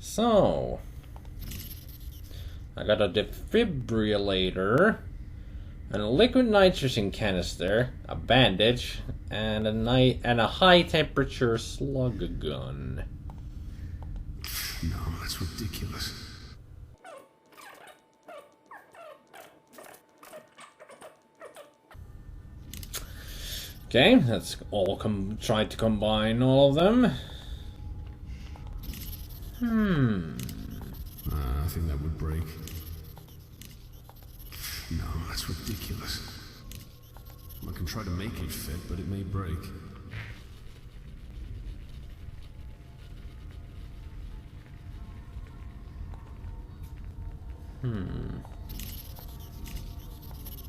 So, I got a defibrillator, and a liquid nitrogen canister, a bandage, and a high temperature slug gun. No, that's ridiculous. Okay, let's all try to combine all of them. I think that would break. No, that's ridiculous. I can try to make it fit, but it may break.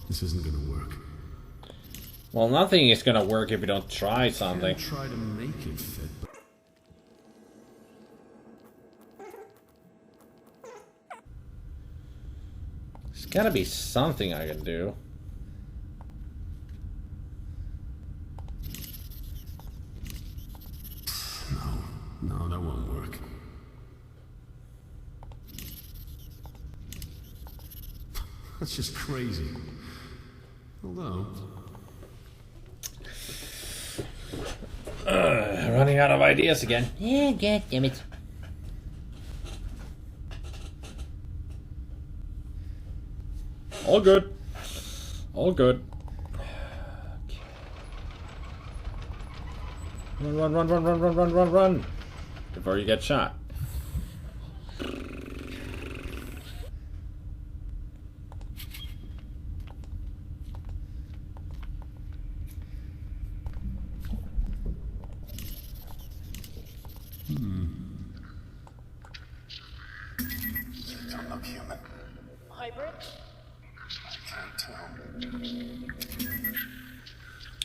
This isn't gonna work. Well, nothing is gonna work if you don't try something. I can try to make it fit, but... There's gotta be something I can do. No, that won't work. That's just crazy. Although... Running out of ideas again. Yeah, god damn it. All good. All good. Run. Before you get shot. They don't look human. Hybrid? I can't tell.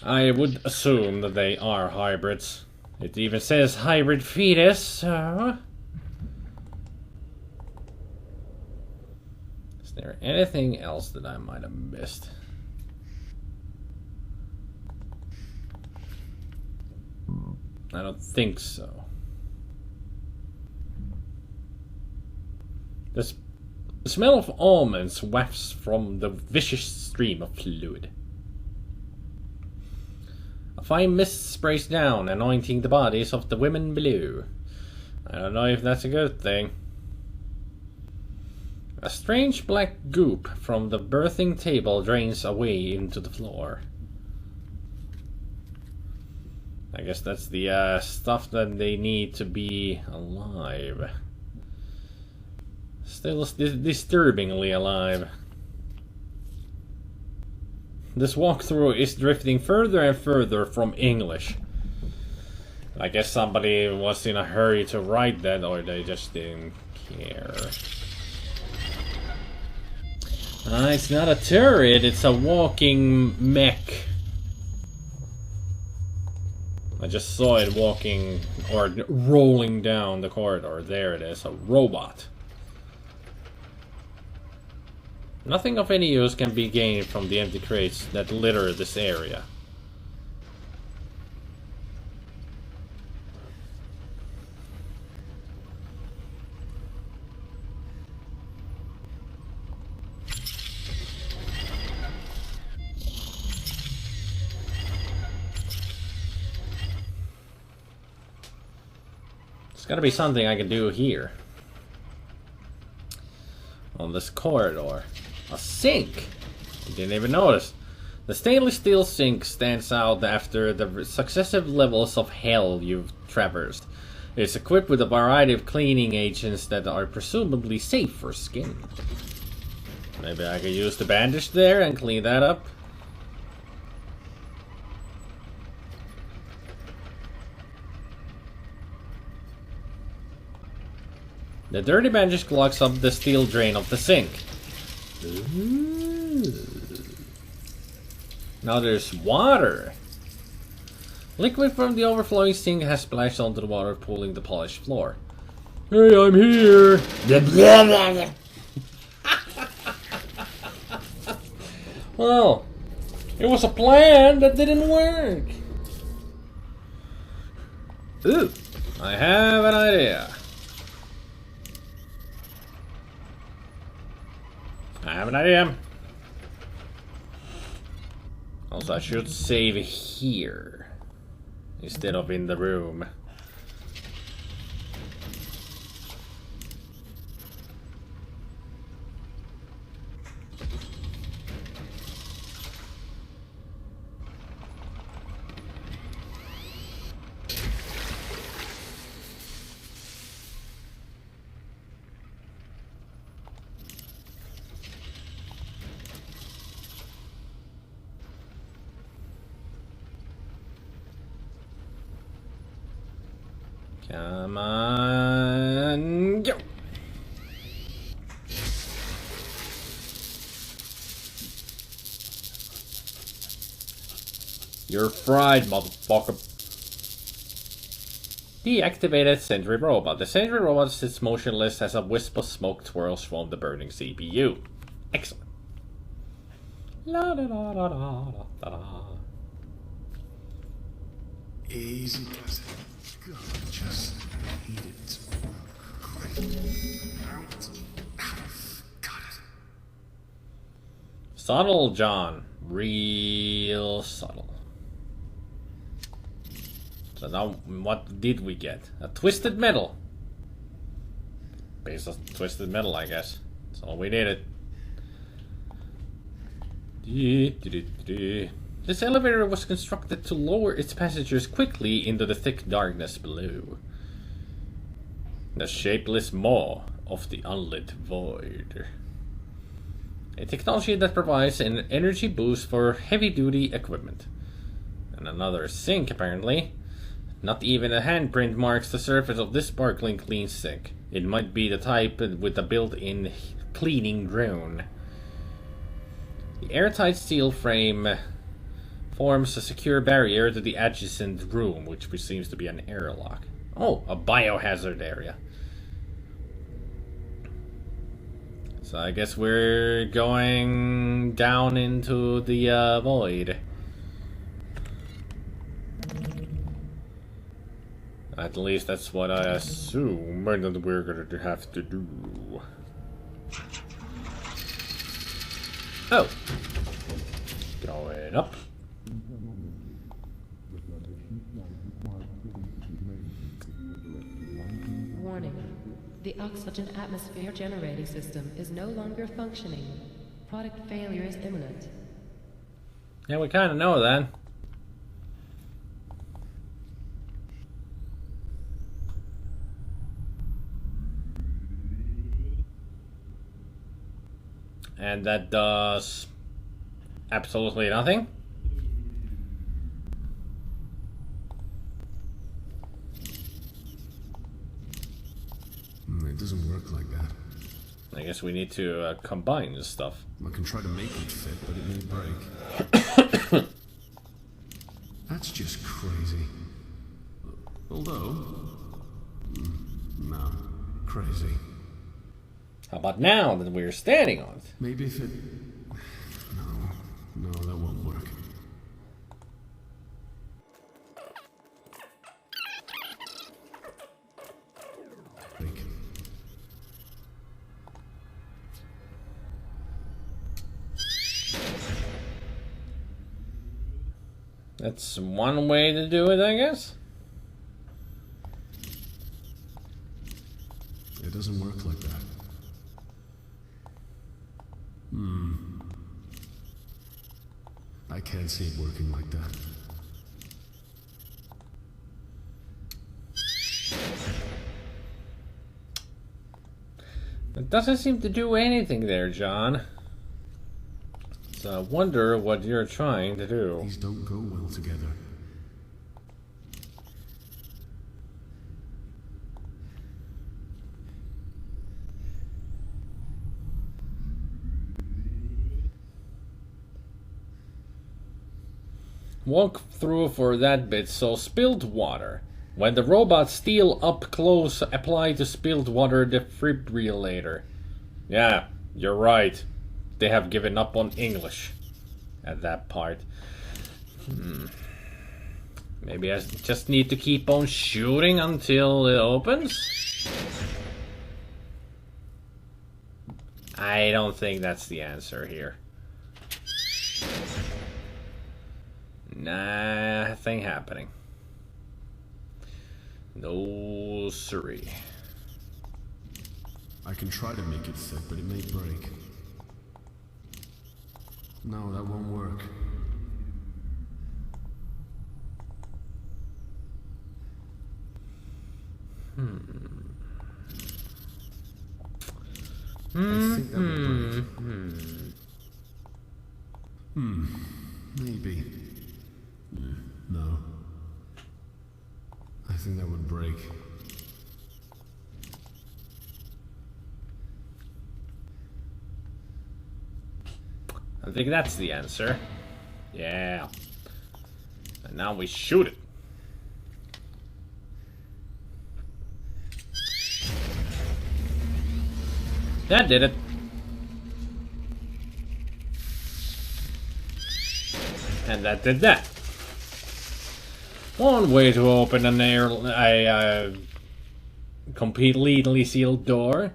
I would assume that they are hybrids. It even says hybrid fetus, so... Is there anything else that I might have missed? I don't think so. The smell of almonds wafts from the vicious stream of fluid. A fine mist sprays down, anointing the bodies of the women below. I don't know if that's a good thing. A strange black goop from the birthing table drains away into the floor. I guess that's the stuff that they need to be alive. Still disturbingly alive. This walkthrough is drifting further and further from English. I guess somebody was in a hurry to write that, or they just didn't care. It's not a turret, it's a walking mech. I just saw it walking, or rolling down the corridor. There it is, a robot. Nothing of any use can be gained from the empty crates that litter this area. There's gotta be something I can do here. On this corridor. A sink! You didn't even notice. The stainless steel sink stands out after the successive levels of hell you've traversed. It's equipped with a variety of cleaning agents that are presumably safe for skin. Maybe I could use the bandage there and clean that up. The dirty bandage clogs up the steel drain of the sink. Ooh. Now there's water. Liquid from the overflowing sink has splashed onto the water, pooling the polished floor. Hey, I'm here! Well, it was a plan that didn't work. Ooh, I have an idea. I have an idea. Also, I should save here instead of in the room. Come on, go! You're fried, motherfucker. Deactivated sentry robot. The sentry robot sits motionless as a wisp of smoke twirls from the burning CPU. Excellent. La da da da da da da. Easy does it. God, I just hate it. Got it. Subtle, John. Real subtle. So now, what did we get? A twisted metal. Base of twisted metal, I guess. That's all we needed. This elevator was constructed to lower its passengers quickly into the thick darkness below. The shapeless maw of the unlit void. A technology that provides an energy boost for heavy-duty equipment. And another sink, apparently. Not even a handprint marks the surface of this sparkling clean sink. It might be the type with a built-in cleaning drone. The airtight steel frame forms a secure barrier to the adjacent room, which seems to be an airlock. Oh, a biohazard area. So I guess we're going down into the void. At least that's what I assume that we're going to have to do. Oh. Going up. Warning. The oxygen atmosphere generating system is no longer functioning. Product failure is imminent. Yeah, we kind of know that. And that does absolutely nothing. It doesn't work like that. I guess we need to combine this stuff. I can try to make it fit, but it may break. That's just crazy. Although... no. Crazy. How about now that we're standing on it? Maybe if it... No, that won't work. Break. That's one way to do it, I guess. It doesn't work like that. I can't see it working like that. It doesn't seem to do anything there, John. So I wonder what you're trying to do. These don't go well together. Walk through for that bit, so spilled water. When the robots steal up close, apply to spilled water defibrillator. Yeah, you're right. They have given up on English at that part. Maybe I just need to keep on shooting until it opens? I don't think that's the answer here. Nothing happening. No siree. I can try to make it fit, but it may break. No, that won't work. I think that would break. Maybe. No. I think that would break. I think that's the answer. Yeah. And now we shoot it. That did it. And that did that. One way to open a completely sealed door.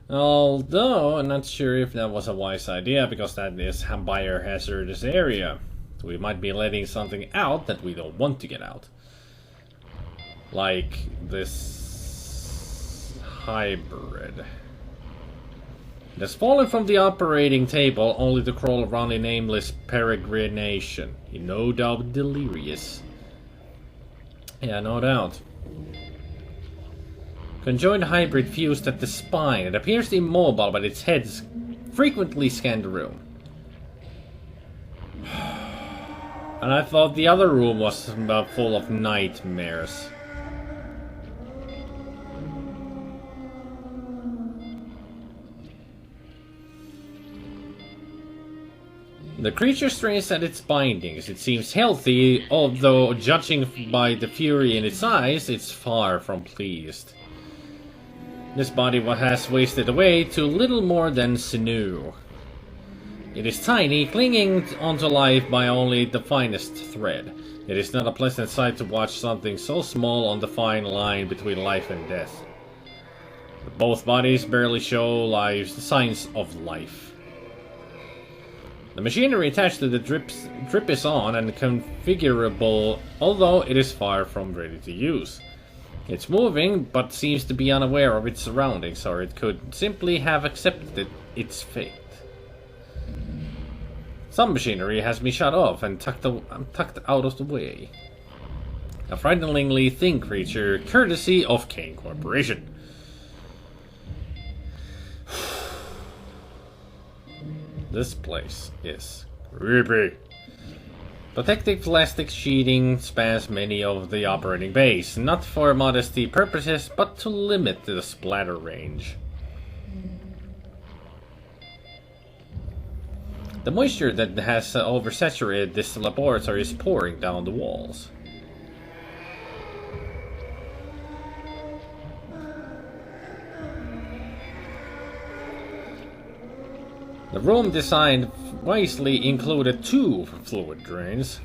Although, I'm not sure if that was a wise idea, because that is a biohazardous area. So we might be letting something out that we don't want to get out. Like this hybrid. It has fallen from the operating table only to crawl around in aimless peregrination. No doubt delirious. Yeah, no doubt. Conjoined hybrid fused at the spine. It appears immobile, but its head frequently scanned the room. And I thought the other room was full of nightmares. The creature strains at its bindings. It seems healthy, although judging by the fury in its eyes, it's far from pleased. This body has wasted away to little more than sinew. It is tiny, clinging onto life by only the finest thread. It is not a pleasant sight to watch something so small on the fine line between life and death. Both bodies barely show signs of life. The machinery attached to the drip is on and configurable, although it is far from ready to use. It's moving, but seems to be unaware of its surroundings, or it could simply have accepted its fate. Some machinery has been shut off and tucked out of the way. A frighteningly thin creature, courtesy of Kane Corporation. This place is creepy. Protective plastic sheeting spans many of the operating bays, not for modesty purposes, but to limit the splatter range. The moisture that has oversaturated this laboratory is pouring down the walls. The room designed wisely included 2 fluid drains.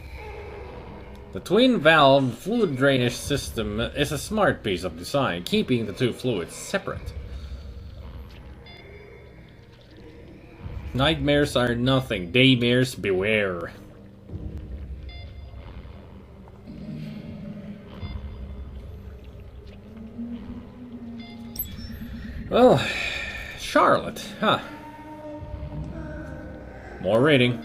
The twin-valve fluid drainage system is a smart piece of design, keeping the 2 fluids separate. Nightmares are nothing, daymares beware. Well, Charlotte, huh? More reading.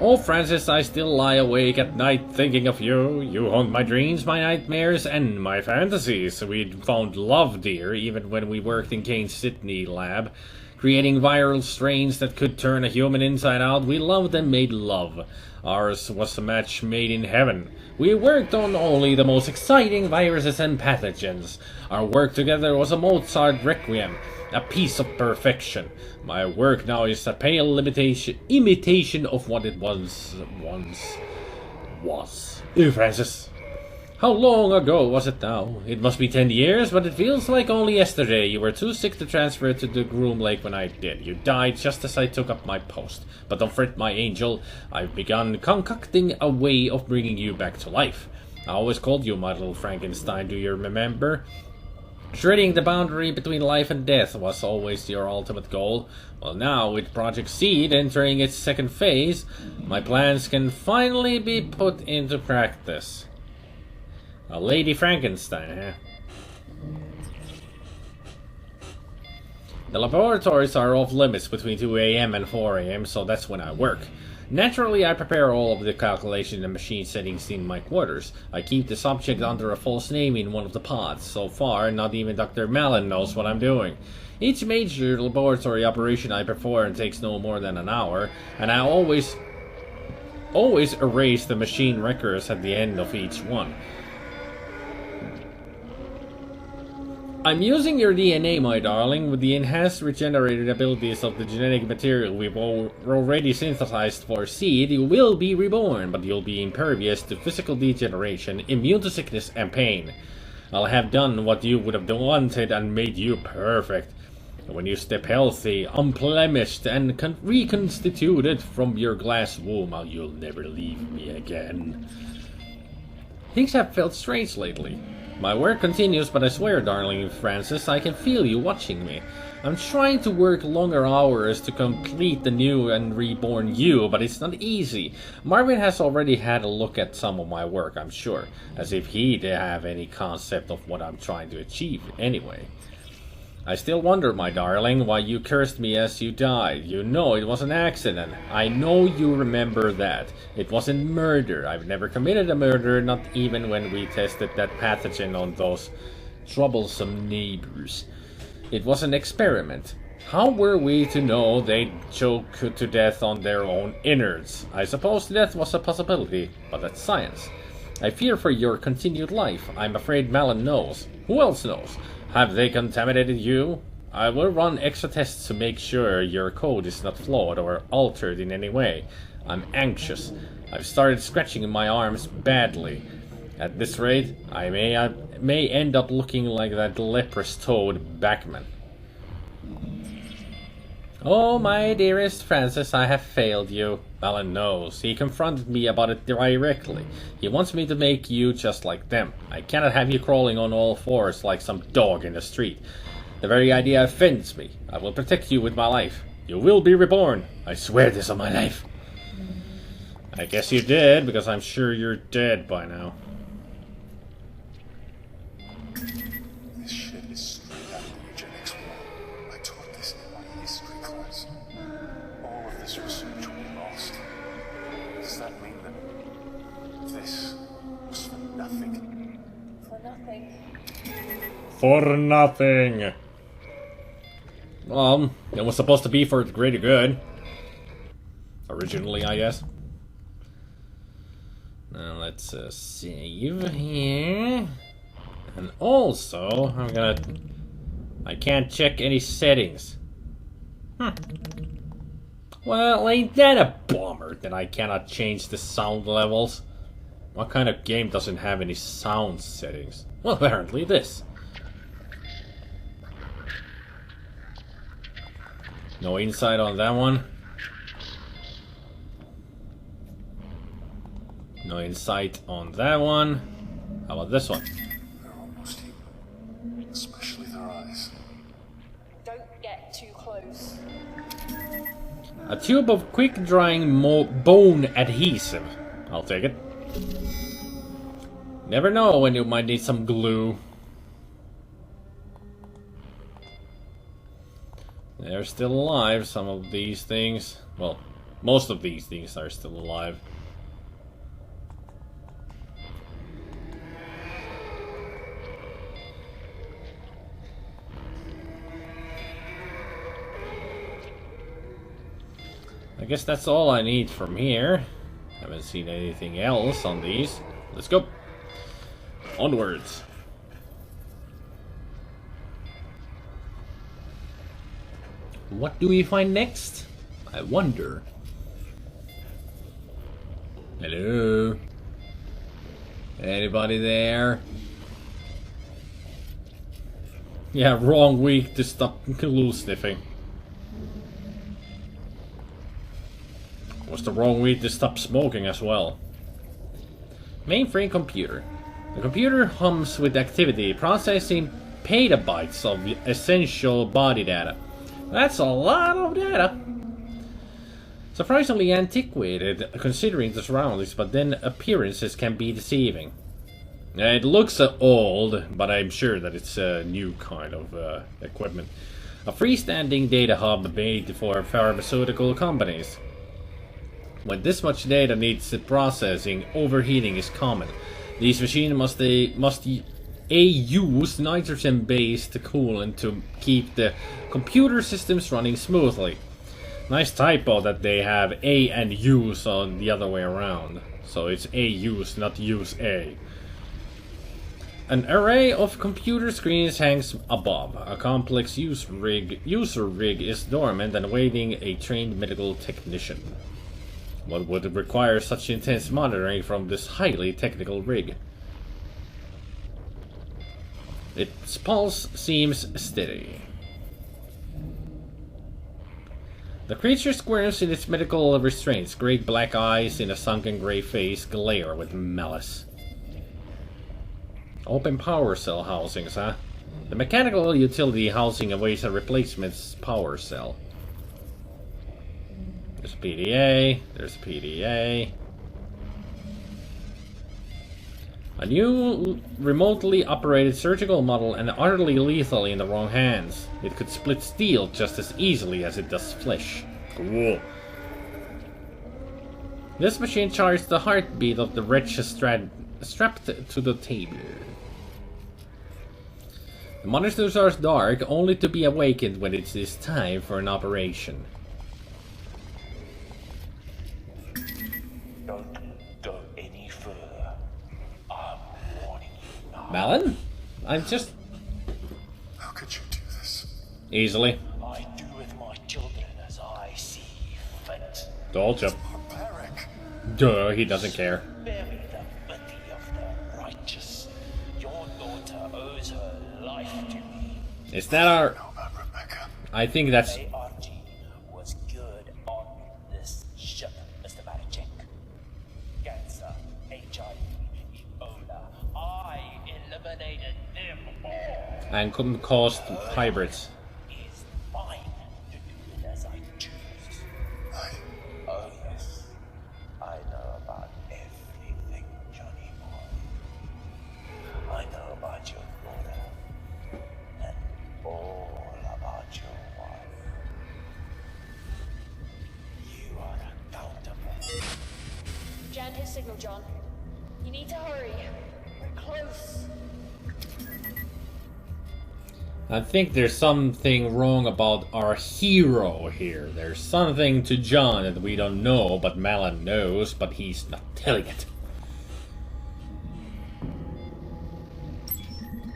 Oh, Francis, I still lie awake at night thinking of you. You haunt my dreams, my nightmares, and my fantasies. We found love, dear, even when we worked in Kane's Sydney lab, creating viral strains that could turn a human inside out. We loved and made love. Ours was a match made in heaven. We worked on only the most exciting viruses and pathogens. Our work together was a Mozart requiem, a piece of perfection. My work now is a pale imitation of what it once was. Francis, how long ago was it now? It must be 10 years, but it feels like only yesterday. You were too sick to transfer to the Groom Lake when I did. You died just as I took up my post. But don't fret, my angel. I've begun concocting a way of bringing you back to life. I always called you my little Frankenstein, do you remember? Shredding the boundary between life and death was always your ultimate goal. Well, now, with Project Seed entering its second phase, my plans can finally be put into practice. A Lady Frankenstein, huh? The laboratories are off limits between 2 AM and 4 AM, so that's when I work. Naturally, I prepare all of the calculation and machine settings in my quarters. I keep the subject under a false name in one of the pods. So far, not even Dr. Malin knows what I'm doing. Each major laboratory operation I perform takes no more than an hour, and I always erase the machine records at the end of each one. I'm using your DNA, my darling, with the enhanced regenerated abilities of the genetic material we've already synthesized for Seed. You will be reborn, but you'll be impervious to physical degeneration, immune to sickness and pain. I'll have done what you would have wanted and made you perfect. When you step healthy, unblemished, and reconstituted from your glass womb, you'll never leave me again. Things have felt strange lately. My work continues, but I swear, darling Francis, I can feel you watching me. I'm trying to work longer hours to complete the new and reborn you, but it's not easy. Marvin has already had a look at some of my work, I'm sure, as if he'd have any concept of what I'm trying to achieve anyway. I still wonder, my darling, why you cursed me as you died. You know it was an accident. I know you remember that. It wasn't murder. I've never committed a murder, not even when we tested that pathogen on those troublesome neighbors. It was an experiment. How were we to know they'd choke to death on their own innards? I suppose death was a possibility, but that's science. I fear for your continued life. I'm afraid Malin knows. Who else knows? Have they contaminated you? I will run extra tests to make sure your code is not flawed or altered in any way. I'm anxious. I've started scratching my arms badly. At this rate, I may end up looking like that leprous toad Backman. Oh, my dearest Francis, I have failed you. Malin knows. He confronted me about it directly. He wants me to make you just like them. I cannot have you crawling on all fours like some dog in the street. The very idea offends me. I will protect you with my life. You will be reborn. I swear this on my life. I guess you did, because I'm sure you're dead by now. This shit is straight out of the eugenics war. I taught this in my history class. All of this research will be lost. Does that mean that this was for nothing? For nothing. For nothing. Well, it was supposed to be for the greater good. Originally, I guess. Now let's save here. And also, I can't check any settings. Well, ain't that a bummer that I cannot change the sound levels? What kind of game doesn't have any sound settings? Well, apparently this. No insight on that one. No insight on that one. How about this one? They're almost human, especially their eyes. Don't get too close. A tube of quick-drying bone adhesive. I'll take it. Never know when you might need some glue. They're still alive, some of these things. Well, most of these things are still alive. I guess that's all I need from here. Haven't seen anything else on these. Let's go. Onwards. What do we find next? I wonder. Hello? Anybody there? Yeah, wrong week to stop glue sniffing. Was the wrong week to stop smoking as well. Mainframe computer. The computer hums with activity, processing petabytes of essential body data. That's a lot of data. Surprisingly antiquated considering the surroundings, but then appearances can be deceiving. It looks old, but I'm sure that it's a new kind of equipment. A freestanding data hub made for pharmaceutical companies. When this much data needs processing, overheating is common. These machines must use nitrogen-based coolant to keep the computer systems running smoothly. Nice typo that they have A and use on the other way around. So it's A use, not use A. An array of computer screens hangs above. A complex user rig is dormant and awaiting a trained medical technician. What would require such intense monitoring from this highly technical rig? Its pulse seems steady. The creature squirms in its medical restraints. Great black eyes in a sunken grey face glare with malice. Open power cell housings, huh? The mechanical utility housing awaits a replacement power cell. There's a PDA. There's a PDA. A new remotely operated surgical model and utterly lethal in the wrong hands. It could split steel just as easily as it does flesh. Cool. This machine charts the heartbeat of the wretch strapped to the table. The monitors are dark, only to be awakened when it is time for an operation. Don't go any further. I'm warning you now. Malin? I'm just... How could you do this? Easily. I do with my children as I see fit. Told you. Barbaric. Duh, he doesn't care. Spare me the pity of the righteous. Your daughter owes her life to me. Is that our... Know about Rebecca. I think that's... ARG was good on this ship, Mr. Marichek. Cancer, HIV, Ebola. I eliminated them all. and couldn't cost hybrids. Is mine to do it as I choose. Oh yes, I know about everything, Johnny boy. I know about your daughter and all about your wife. You are accountable. Jan his signal, John. You need to hurry. We're close. I think there's something wrong about our hero here. There's something to John that we don't know, but Malin knows, but he's not telling it.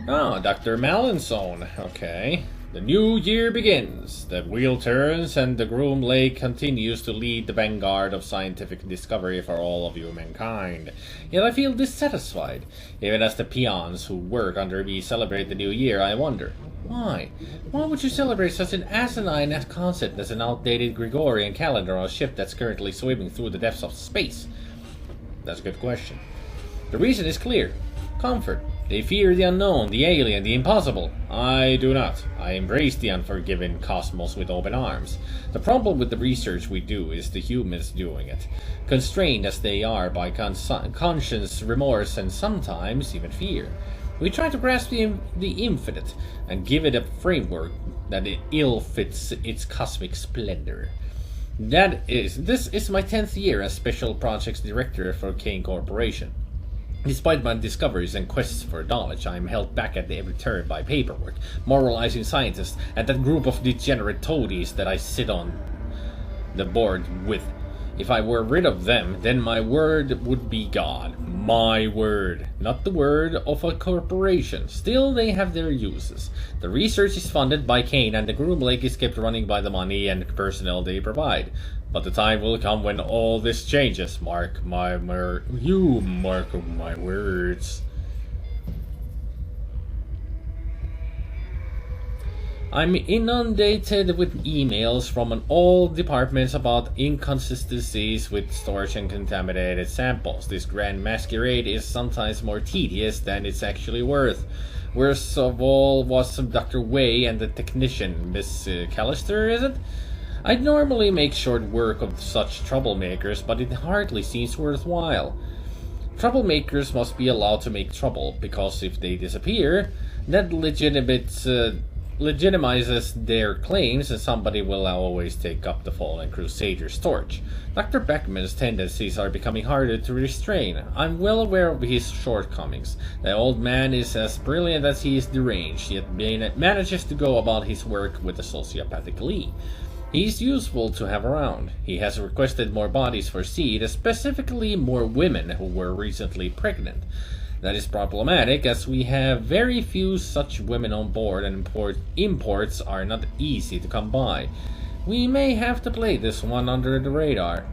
Oh, Dr. Malinzone. Okay. The new year begins. The wheel turns and the Groom Lake continues to lead the vanguard of scientific discovery for all of humankind. Yet I feel dissatisfied. Even as the peons who work under me celebrate the new year, I wonder, why? Why would you celebrate such an asinine concept as an outdated Gregorian calendar on a ship that's currently swimming through the depths of space? That's a good question. The reason is clear. Comfort. They fear the unknown, the alien, the impossible. I do not. I embrace the unforgiving cosmos with open arms. The problem with the research we do is the humans doing it, constrained as they are by conscience, remorse, and sometimes even fear. We try to grasp the infinite and give it a framework that it ill fits its cosmic splendor. This is my 10th year as Special Projects Director for Kane Corporation. Despite my discoveries and quests for knowledge, I am held back at every turn by paperwork, moralizing scientists, and that group of degenerate toadies that I sit on the board with. If I were rid of them, then my word would be God. My word, not the word of a corporation. Still, they have their uses. The research is funded by Kane, and the Groom Lake is kept running by the money and personnel they provide. But the time will come when all this changes. Mark my words. I'm inundated with emails from all departments about inconsistencies with storage and contaminated samples. This grand masquerade is sometimes more tedious than it's actually worth. Worst of all was Dr. Way and the technician, Miss Callister, is it? I'd normally make short work of such troublemakers, but it hardly seems worthwhile. Troublemakers must be allowed to make trouble, because if they disappear, that legitimizes their claims, and somebody will always take up the fallen Crusader's torch. Dr. Beckman's tendencies are becoming harder to restrain. I'm well aware of his shortcomings. The old man is as brilliant as he is deranged, yet manages to go about his work with a sociopathic glee. He's useful to have around. He has requested more bodies for seed, specifically more women who were recently pregnant. That is problematic, as we have very few such women on board, and imports are not easy to come by. We may have to play this one under the radar.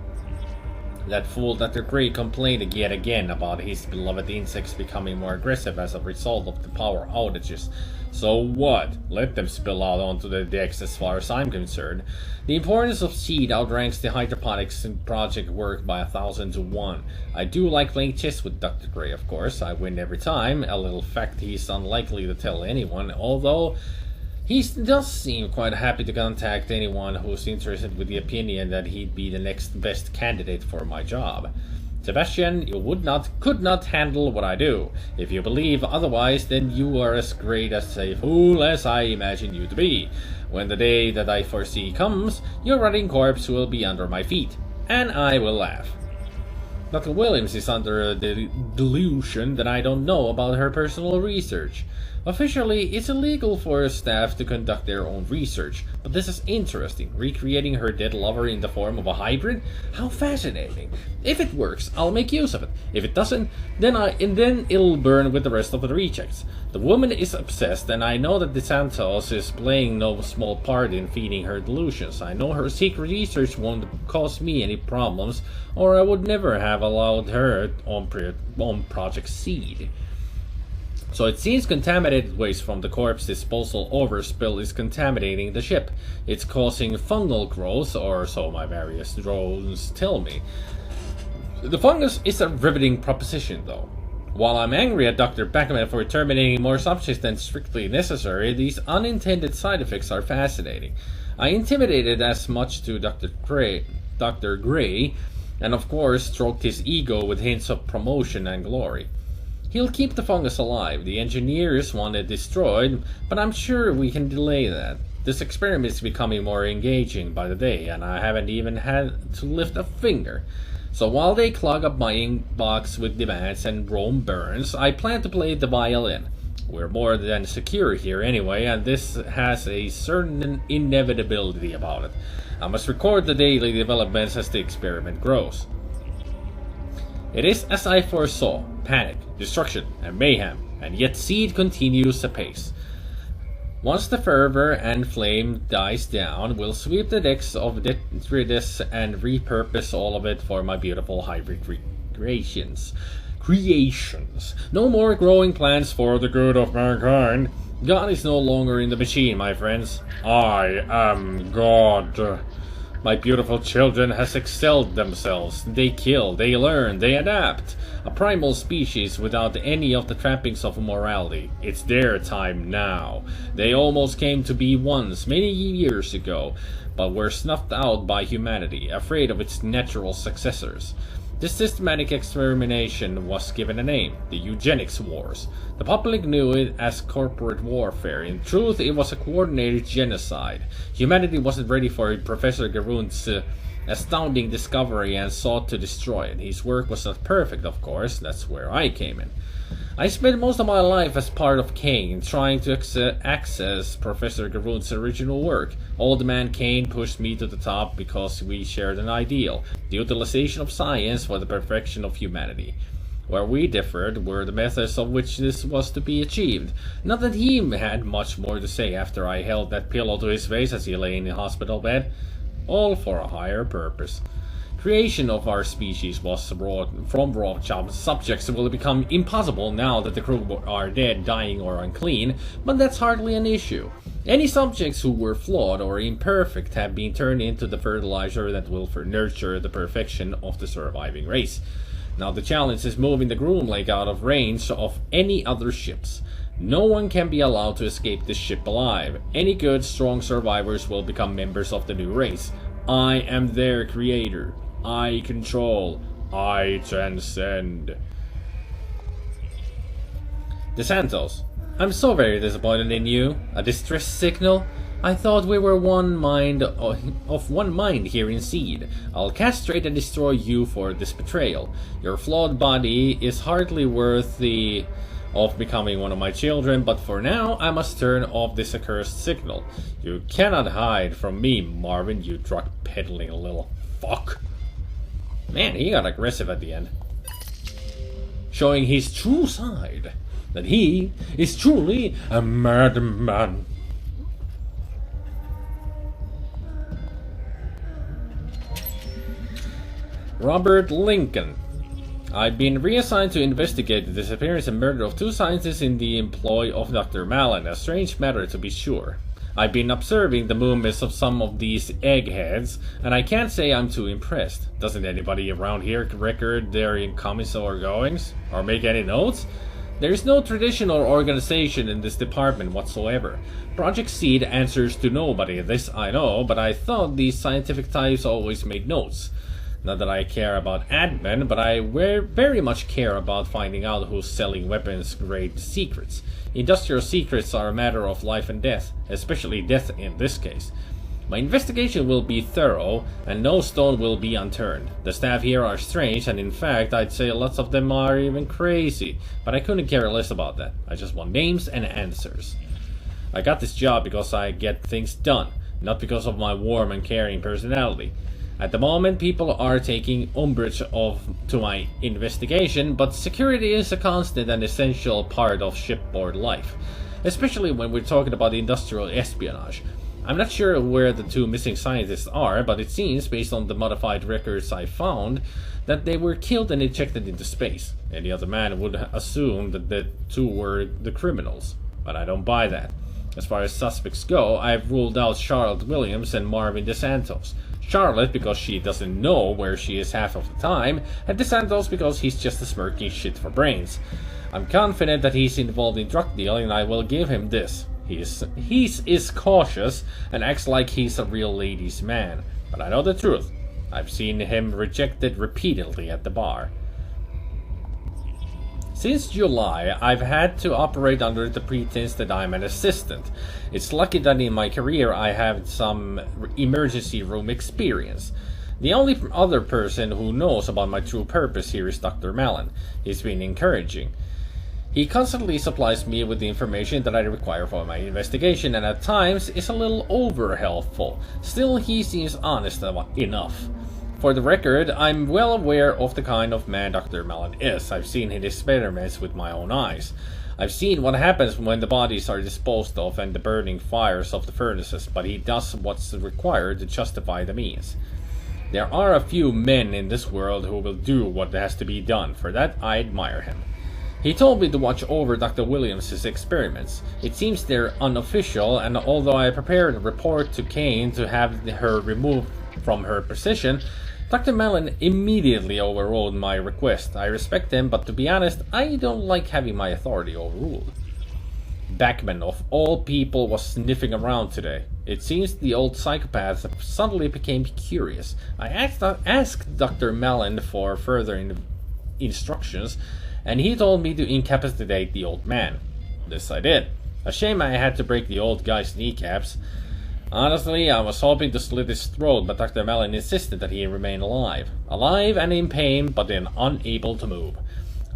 That fool Dr. Gray complained yet again about his beloved insects becoming more aggressive as a result of the power outages. So what? Let them spill out onto the decks as far as I'm concerned. The importance of seed outranks the hydroponics project work by 1,000 to 1. I do like playing chess with Dr. Gray, of course. I win every time, a little fact he's unlikely to tell anyone, although he does seem quite happy to contact anyone who's interested with the opinion that he'd be the next best candidate for my job. Sebastian, you could not handle what I do. If you believe otherwise, then you are as great as a fool as I imagine you to be. When the day that I foresee comes, your rotting corpse will be under my feet, and I will laugh. Dr. Williams is under the delusion that I don't know about her personal research. Officially, it's illegal for staff to conduct their own research, but this is interesting. Recreating her dead lover in the form of a hybrid? How fascinating. If it works, I'll make use of it. If it doesn't, then it'll burn with the rest of the rejects. The woman is obsessed, and I know that DeSantos is playing no small part in feeding her delusions. I know her secret research won't cause me any problems, or I would never have allowed her on Project Seed. So it seems contaminated waste from the corpse disposal overspill is contaminating the ship. It's causing fungal growth, or so my various drones tell me. The fungus is a riveting proposition, though. While I'm angry at Dr. Beckman for terminating more subjects than strictly necessary, these unintended side effects are fascinating. I intimidated as much to Dr. Gray, and of course stroked his ego with hints of promotion and glory. He'll keep the fungus alive. The engineers want it destroyed, but I'm sure we can delay that. This experiment is becoming more engaging by the day, and I haven't even had to lift a finger. So while they clog up my inbox with demands and Rome burns, I plan to play the violin. We're more than secure here anyway, and this has a certain inevitability about it. I must record the daily developments as the experiment grows. It is as I foresaw: panic, destruction, and mayhem, and yet Seed continues apace. Once the fervor and flame dies down, we'll sweep the decks of detritus and repurpose all of it for my beautiful hybrid creations. No more growing plants for the good of mankind. God is no longer in the machine, my friends. I am God. My beautiful children has excelled themselves. They kill, they learn, they adapt. A primal species without any of the trappings of morality. It's their time now. They almost came to be once, many years ago, but were snuffed out by humanity, afraid of its natural successors. This systematic extermination was given a name: the Eugenics Wars. The public knew it as corporate warfare. In truth, it was a coordinated genocide. Humanity wasn't ready for Professor Garoon's astounding discovery and sought to destroy it. His work was not perfect, of course. That's where I came in. I spent most of my life as part of Kane, trying to access Professor Garoon's original work. Old Man Kane pushed me to the top because we shared an ideal: the utilization of science for the perfection of humanity. Where we differed were the methods of which this was to be achieved. Not that he had much more to say after I held that pillow to his face as he lay in the hospital bed. All for a higher purpose. Creation of our species was from raw subjects will become impossible now that the crew are dead, dying, or unclean, but that's hardly an issue. Any subjects who were flawed or imperfect have been turned into the fertilizer that will nurture the perfection of the surviving race. Now the challenge is moving the Groom Lake out of range of any other ships. No one can be allowed to escape this ship alive. Any good, strong survivors will become members of the new race. I am their creator. I control. I transcend. DeSantos, I'm so very disappointed in you. A distress signal? I thought we were one mind of one mind here in Seed. I'll castrate and destroy you for this betrayal. Your flawed body is hardly worthy of becoming one of my children, but for now I must turn off this accursed signal. You cannot hide from me, Marvin, you drug-peddling little fuck. Man, he got aggressive at the end. Showing his true side. That he is truly a madman. Robert Lincoln. I've been reassigned to investigate the disappearance and murder of 2 scientists in the employ of Dr. Malin, a strange matter to be sure. I've been observing the movements of some of these eggheads, and I can't say I'm too impressed. Doesn't anybody around here record their incomings or goings? Or make any notes? There is no traditional organization in this department whatsoever. Project Seed answers to nobody, this I know, but I thought these scientific types always made notes. Not that I care about admin, but I very much care about finding out who's selling weapons-grade secrets. Industrial secrets are a matter of life and death, especially death in this case. My investigation will be thorough, and no stone will be unturned. The staff here are strange, and in fact, I'd say lots of them are even crazy. But I couldn't care less about that. I just want names and answers. I got this job because I get things done, not because of my warm and caring personality. At the moment, people are taking umbrage to my investigation, but security is a constant and essential part of shipboard life, especially when we're talking about industrial espionage. I'm not sure where the 2 missing scientists are, but it seems, based on the modified records I found, that they were killed and ejected into space. Any other man would assume that the 2 were the criminals, but I don't buy that. As far as suspects go, I've ruled out Charlotte Williams and Marvin DeSantos. Charlotte because she doesn't know where she is half of the time, and DeSantos because he's just a smirking shit for brains. I'm confident that he's involved in drug dealing, and I will give him this. He is cautious and acts like he's a real ladies' man. But I know the truth. I've seen him rejected repeatedly at the bar. Since July, I've had to operate under the pretense that I'm an assistant. It's lucky that in my career I have some emergency room experience. The only other person who knows about my true purpose here is Dr. Malin. He's been encouraging. He constantly supplies me with the information that I require for my investigation, and at times is a little over-helpful. Still, he seems honest enough. For the record, I'm well aware of the kind of man Dr. Malin is. I've seen his experiments with my own eyes. I've seen what happens when the bodies are disposed of and the burning fires of the furnaces, but he does what's required to justify the means. There are a few men in this world who will do what has to be done. For that, I admire him. He told me to watch over Dr. Williams' experiments. It seems they're unofficial, and although I prepared a report to Kane to have her removed from her position, Dr. Malin immediately overruled my request. I respect him, but to be honest, I don't like having my authority overruled. Backman, of all people, was sniffing around today. It seems the old psychopath suddenly became curious. I asked Dr. Malin for further instructions, and he told me to incapacitate the old man. This I did. A shame I had to break the old guy's kneecaps. Honestly, I was hoping to slit his throat, but Dr. Malin insisted that he remain alive. Alive and in pain, but then unable to move.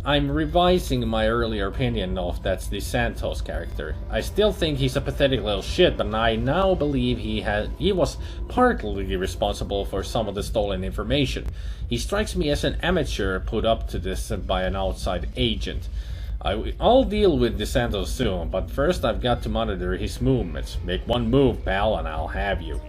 I'm revising my earlier opinion of that DeSantos character. I still think he's a pathetic little shit, but I now believe he was partly responsible for some of the stolen information. He strikes me as an amateur put up to this by an outside agent. I'll deal with DeSantos soon, but first I've got to monitor his movements. Make one move, pal, and I'll have you.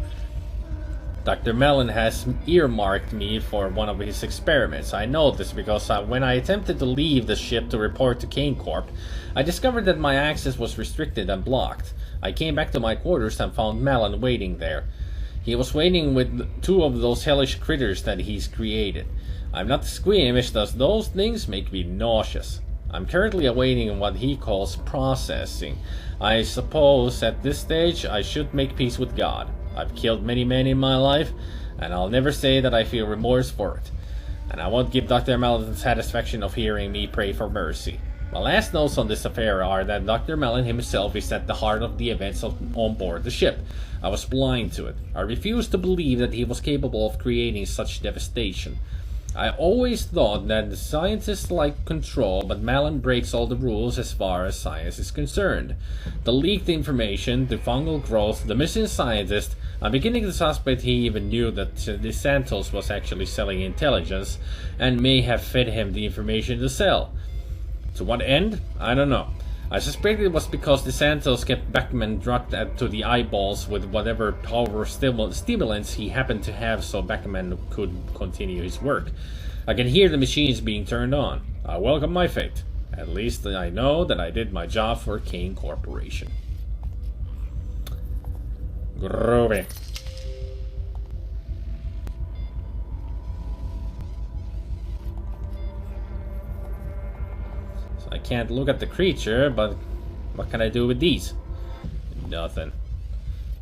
Dr. Malin has earmarked me for one of his experiments. I know this because when I attempted to leave the ship to report to Kane Corp, I discovered that my access was restricted and blocked. I came back to my quarters and found Malin waiting there. He was waiting with 2 of those hellish critters that he's created. I'm not squeamish, as those things make me nauseous. I'm currently awaiting what he calls processing. I suppose at this stage I should make peace with God. I've killed many men in my life, and I'll never say that I feel remorse for it. And I won't give Dr. Mellon the satisfaction of hearing me pray for mercy. My last notes on this affair are that Dr. Mellon himself is at the heart of the events on board the ship. I was blind to it. I refused to believe that he was capable of creating such devastation. I always thought that the scientists like control, but Mellon breaks all the rules as far as science is concerned. The leaked information, the fungal growth, the missing scientist. I'm beginning to suspect he even knew that the Santos was actually selling intelligence and may have fed him the information to sell. To what end? I don't know. I suspect it was because the Santos kept Beckman drugged to the eyeballs with whatever power stimulants he happened to have so Beckman could continue his work. I can hear the machines being turned on. I welcome my fate. At least I know that I did my job for Kane Corporation. Groovy. I can't look at the creature, but what can I do with these? Nothing.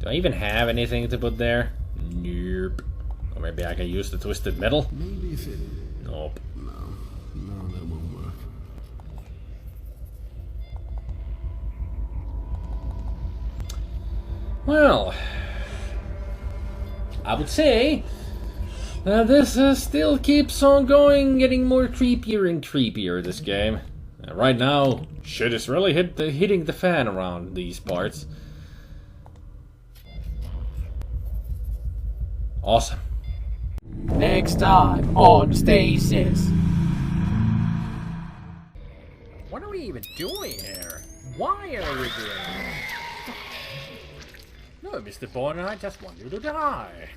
Do I even have anything to put there? Nope. Or maybe I can use the twisted metal? Maybe if it... Nope. No, that won't work. Well, I would say that this still keeps on going, getting more creepier and creepier, this game. Right now, shit is really hitting the fan around these parts. Awesome. Next time on Stasis. What are we even doing here? Why are we doing this? No, Mr. Bonner, I just want you to die.